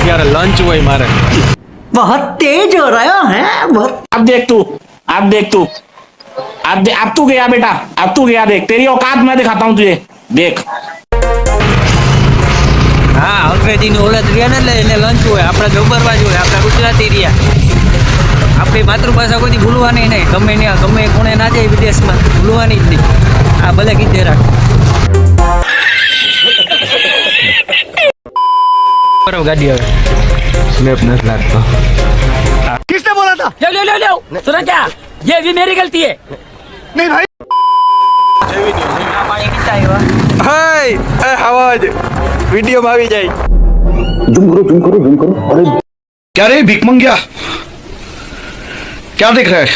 ત્યારે લંચ હોય મારે. बहुत तेज हो रहा है बहुत. अब देख तू अब तू गया बेटा, अब तू गया, देख तेरी औकात मैं दिखाता हूँ तुझे, देख. હા અંગ્રેજી ની ઓલત રહ્યા ને એટલે એને લંચ હોય. આપણે ગભરવા જોઈએ, આપણે ગુજરાતી રહ્યા. આપણી માતૃભાષા કોઈ ભૂલવાની નહીં. ગમે કોણે ના જાય વિદેશમાં ભૂલવાની જ નહીં. આ ભલે કીધે રાખ. બરાબર ગાડી આવે. સ્નેપ નથી લાગતો. किसने बोला था? ले सुना क्या? ये भी मेरी गलती है. नहीं भाई. पानी कितना आएगा? હાય એ આવાજ વિડિયો માં આવી જાય. ઝૂમ કરો. अरे क्या रे भीख मंगिया, क्या देख रहा है?